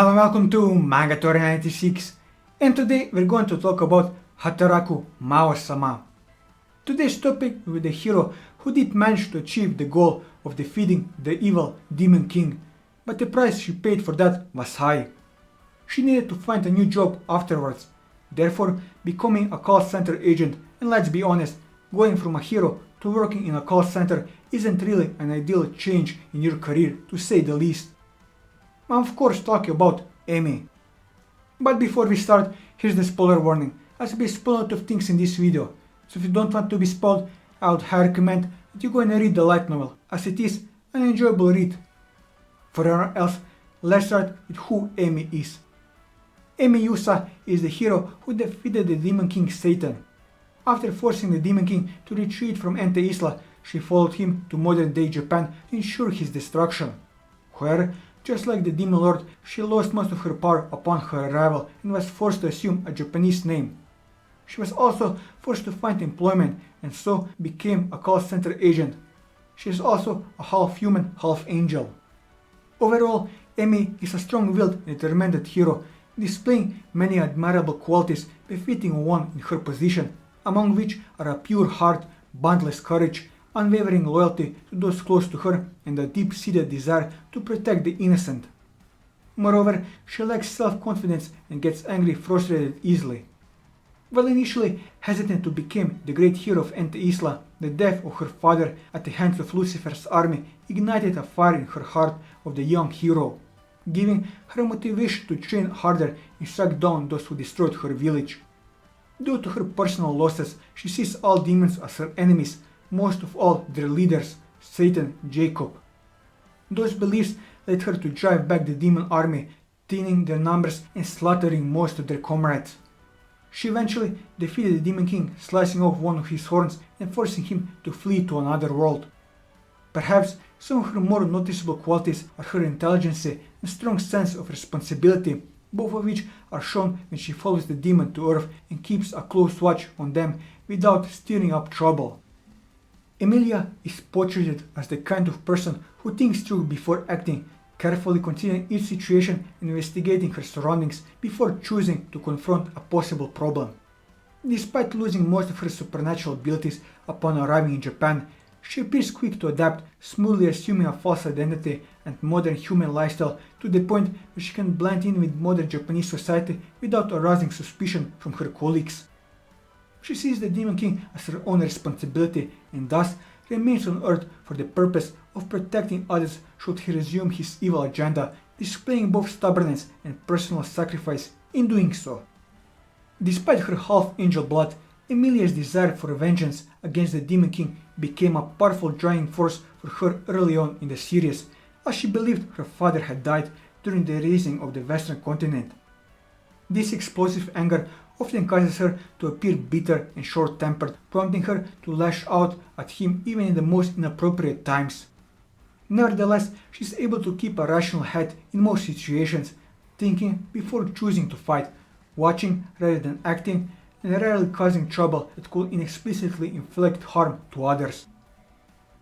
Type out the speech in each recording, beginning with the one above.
Hello and welcome to Manga 96, and today we're going to talk about Hataraku Mao-sama. Today's topic with the hero who did manage to achieve the goal of defeating the evil Demon King, but the price she paid for that was high. She needed to find a new job afterwards, therefore becoming a call center agent, and let's be honest, going from a hero to working in a call center isn't really an ideal change in your career, to say the least. I'm of course talking about Emi. But before we start, here's the spoiler warning, as we spoil a lot of things in this video, so if you don't want to be spoiled, I would highly recommend that you go and read the light novel, as it is an enjoyable read. For everyone else, let's start with who Emi is. Emi Yusa is the hero who defeated the Demon King Satan. After forcing the Demon King to retreat from Ente Isla, she followed him to modern day Japan to ensure his destruction. However, just like the Demon Lord, she lost most of her power upon her arrival and was forced to assume a Japanese name. She was also forced to find employment and so became a call center agent. She is also a half human, half angel. Overall, Emi is a strong-willed and determined hero, displaying many admirable qualities befitting one in her position, among which are a pure heart, boundless courage, unwavering loyalty to those close to her, and a deep-seated desire to protect the innocent. Moreover, she lacks self-confidence and gets angry frustrated easily. While initially hesitant to become the great hero of Ente Isla, the death of her father at the hands of Lucifer's army ignited a fire in her heart of the young hero, giving her motivation to train harder and strike down those who destroyed her village. Due to her personal losses, she sees all demons as her enemies, most of all their leaders, Satan, Jacob. Those beliefs led her to drive back the demon army, thinning their numbers and slaughtering most of their comrades. She eventually defeated the Demon King, slicing off one of his horns and forcing him to flee to another world. Perhaps some of her more noticeable qualities are her intelligence and strong sense of responsibility, both of which are shown when she follows the demon to Earth and keeps a close watch on them without stirring up trouble. Emilia is portrayed as the kind of person who thinks through before acting, carefully considering each situation and investigating her surroundings before choosing to confront a possible problem. Despite losing most of her supernatural abilities upon arriving in Japan, she appears quick to adapt, smoothly assuming a false identity and modern human lifestyle to the point where she can blend in with modern Japanese society without arousing suspicion from her colleagues. She sees the Demon King as her own responsibility and thus remains on Earth for the purpose of protecting others should he resume his evil agenda, displaying both stubbornness and personal sacrifice in doing so. Despite her half-angel blood, Emilia's desire for vengeance against the Demon King became a powerful driving force for her early on in the series, as she believed her father had died during the raising of the Western continent. This explosive anger often causes her to appear bitter and short-tempered, prompting her to lash out at him even in the most inappropriate times. Nevertheless, she is able to keep a rational head in most situations, thinking before choosing to fight, watching rather than acting, and rarely causing trouble that could inexplicitly inflict harm to others.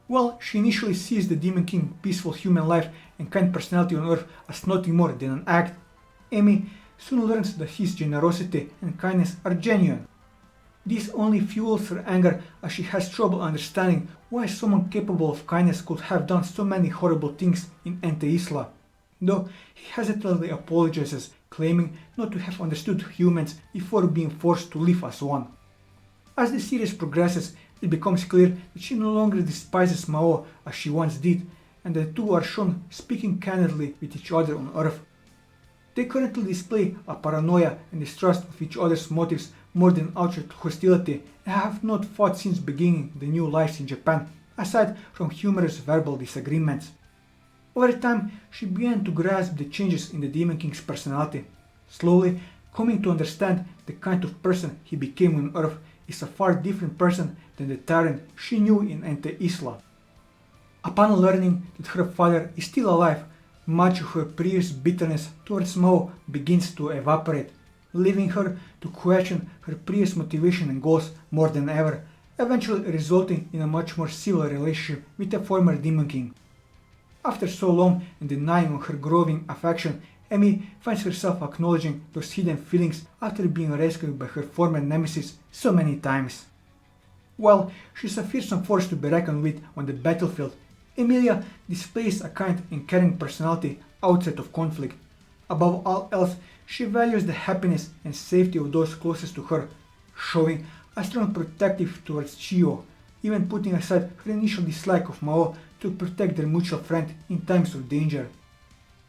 While she initially sees the Demon King's peaceful human life and kind personality on Earth as nothing more than an act, Emi soon learns that his generosity and kindness are genuine. This only fuels her anger as she has trouble understanding why someone capable of kindness could have done so many horrible things in Ente Isla, though he hesitantly apologizes, claiming not to have understood humans before being forced to live as one. As the series progresses, it becomes clear that she no longer despises Mao as she once did, and the two are shown speaking candidly with each other on Earth. They currently display a paranoia and distrust of each other's motives more than outright hostility and have not fought since beginning their new lives in Japan, aside from humorous verbal disagreements. Over time, she began to grasp the changes in the Demon King's personality, slowly coming to understand the kind of person he became on Earth is a far different person than the tyrant she knew in Ente Isla. Upon learning that her father is still alive, much of her previous bitterness towards Mao begins to evaporate, leaving her to question her previous motivation and goals more than ever, eventually resulting in a much more civil relationship with the former Demon King. After so long and denying her growing affection, Emi finds herself acknowledging those hidden feelings after being rescued by her former nemesis so many times. While she's a fearsome force to be reckoned with on the battlefield, Emilia displays a kind and caring personality outside of conflict. Above all else, she values the happiness and safety of those closest to her, showing a strong protective towards Chiyo, even putting aside her initial dislike of Mao to protect their mutual friend in times of danger.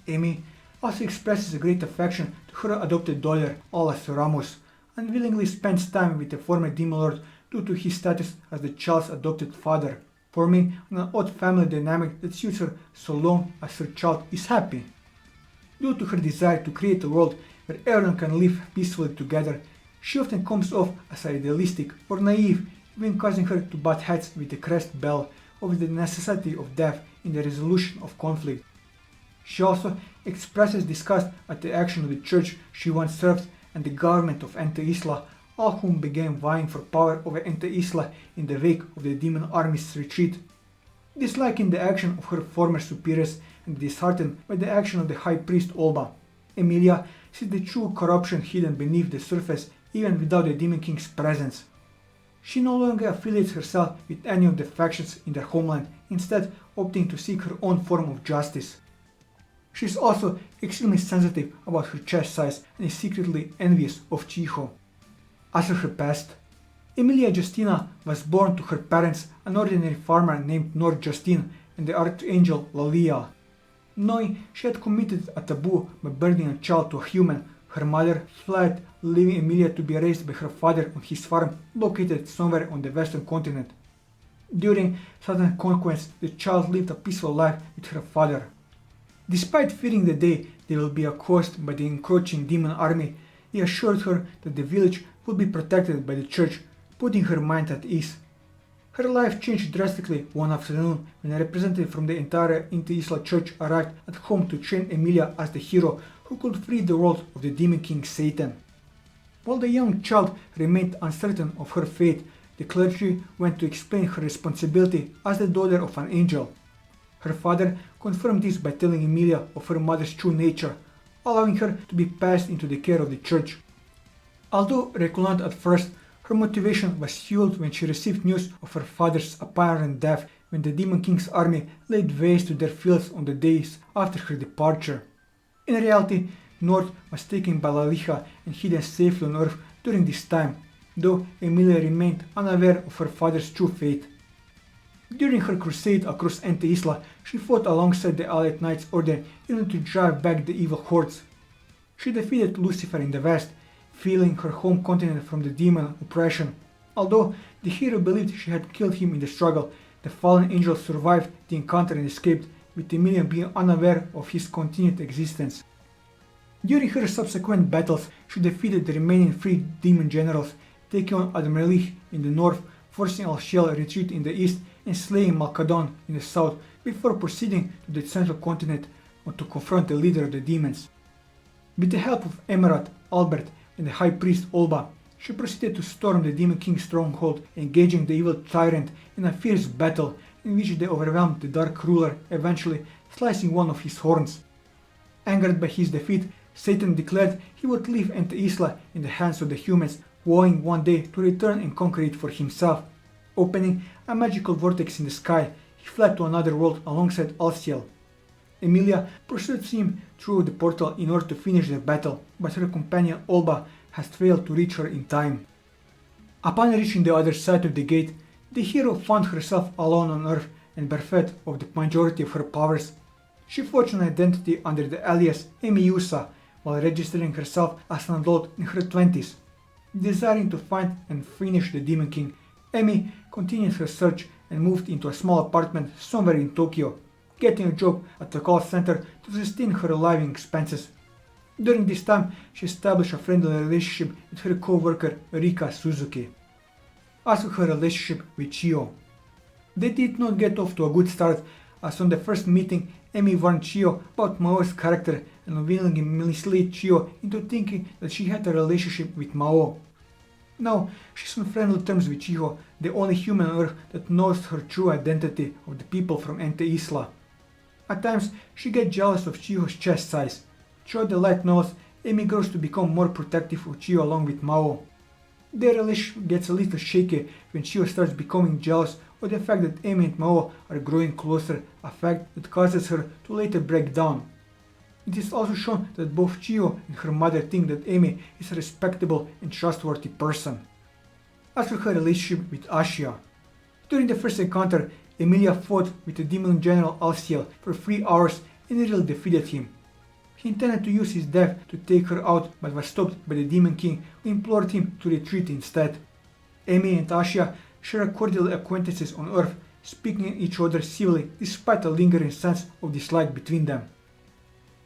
Emi also expresses a great affection to her adopted daughter, Alas Ramos, and willingly spends time with the former Demon Lord due to his status as the child's adopted father, forming an odd family dynamic that suits her so long as her child is happy. Due to her desire to create a world where everyone can live peacefully together, she often comes off as idealistic or naive, even causing her to butt heads with the Crest Bell over the necessity of death in the resolution of conflict. She also expresses disgust at the action of the church she once served and the government of Ente Isla, all whom began vying for power over Ente Isla in the wake of the demon army's retreat. Disliking the action of her former superiors and disheartened by the action of the high priest Olba, Emilia sees the true corruption hidden beneath the surface even without the Demon King's presence. She no longer affiliates herself with any of the factions in their homeland, instead opting to seek her own form of justice. She is also extremely sensitive about her chest size and is secretly envious of Chiho. As for her past, Emilia Justina was born to her parents, an ordinary farmer named Nor Justine, and the archangel Lalia. Knowing she had committed a taboo by burning a child to a human, her mother fled, leaving Emilia to be raised by her father on his farm located somewhere on the western continent. During Southern Conquest, the child lived a peaceful life with her father. Despite fearing the day they will be accosted by the encroaching demon army, he assured her that the village would be protected by the church, putting her mind at ease. Her life changed drastically one afternoon when a representative from the entire Ente Isla church arrived at home to train Emilia as the hero who could free the world of the Demon King Satan. While the young child remained uncertain of her fate, the clergy went to explain her responsibility as the daughter of an angel. Her father confirmed this by telling Emilia of her mother's true nature, allowing her to be passed into the care of the church. Although reluctant at first, her motivation was fueled when she received news of her father's apparent death when the Demon King's army laid waste to their fields on the days after her departure. In reality, North was taken by Lalija and hidden safely on Earth during this time, though Emilia remained unaware of her father's true fate. During her crusade across Ente Isla, she fought alongside the Allied Knights Order in order to drive back the evil hordes. She defeated Lucifer in the west, freeing her home continent from the demon oppression. Although the hero believed she had killed him in the struggle, the fallen angel survived the encounter and escaped, with Emilia being unaware of his continued existence. During her subsequent battles, she defeated the remaining 3 demon generals, taking on Admiralih in the north, forcing Al-Shiel retreat in the east, and slaying Malkadon in the south, before proceeding to the central continent to confront the leader of the demons. With the help of Emerald, Albert, and the high priest Olba, she proceeded to storm the Demon King's stronghold, engaging the evil tyrant in a fierce battle in which they overwhelmed the dark ruler, eventually slicing one of his horns. Angered by his defeat, Satan declared he would leave Ente Isla in the hands of the humans, vowing one day to return and conquer it for himself. Opening a magical vortex in the sky, he fled to another world alongside Alciel. Emilia pursues him through the portal in order to finish the battle, but her companion Olba has failed to reach her in time. Upon reaching the other side of the gate, the hero found herself alone on Earth and bereft of the majority of her powers. She forged an identity under the alias Emi Yusa while registering herself as an adult in her 20s. Desiring to find and finish the Demon King, Emi continued her search and moved into a small apartment somewhere in Tokyo, getting a job at the call center to sustain her living expenses. During this time, she established a friendly relationship with her co-worker Rika Suzuki. As for her relationship with Chiyo, they did not get off to a good start, as on the first meeting, Emi warned Chiyo about Mao's character and unwillingly misled Chiyo into thinking that she had a relationship with Mao. Now, she's on friendly terms with Chiyo, the only human on Earth that knows her true identity of the people from Ente Isla. At times, she gets jealous of Chiyo's chest size. Throughout the light novels, Emi grows to become more protective of Chiyo along with Mao. Their relationship gets a little shaky when Chiyo starts becoming jealous of the fact that Emi and Mao are growing closer, a fact that causes her to later break down. It is also shown that both Chiyo and her mother think that Emi is a respectable and trustworthy person. As for her relationship with Ashia, during the first encounter, Emilia fought with the demon general Alciel for 3 hours and nearly defeated him. He intended to use his death to take her out but was stopped by the Demon King, who implored him to retreat instead. Emi and Ashia share cordial acquaintances on Earth, speaking each other civilly despite a lingering sense of dislike between them.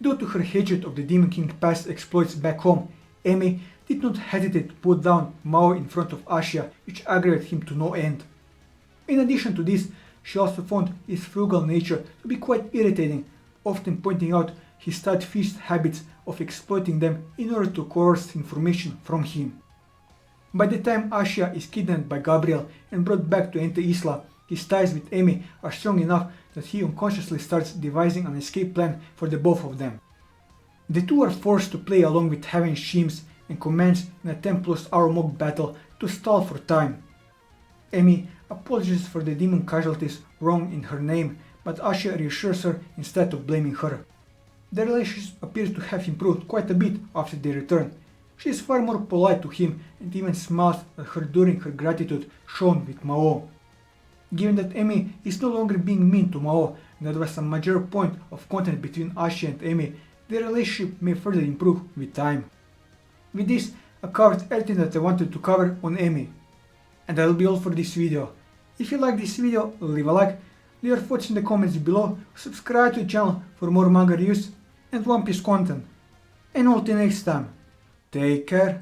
Due to her hatred of the Demon King's past exploits back home, Emi did not hesitate to put down Mao in front of Ashia, which aggravated him to no end. In addition to this, she also found his frugal nature to be quite irritating, often pointing out his tight-fisted habits of exploiting them in order to coerce information from him. By the time Ashia is kidnapped by Gabriel and brought back to Ente Isla, his ties with Emi are strong enough that he unconsciously starts devising an escape plan for the both of them. The two are forced to play along with Heaven's schemes and commence in a 10-plus-hour mock battle to stall for time. Emi apologizes for the demon casualties wrong in her name, but Ashia reassures her instead of blaming her. Their relationship appears to have improved quite a bit after their return. She is far more polite to him and even smiles at her during her gratitude shown with Mao. Given that Emi is no longer being mean to Mao and that was a major point of contact between Ashia and Emi, their relationship may further improve with time. With this, I covered everything that I wanted to cover on Emi. And that will be all for this video. If you like this video, leave a like, leave your thoughts in the comments below, subscribe to the channel for more manga reviews and One Piece content. And until next time, take care.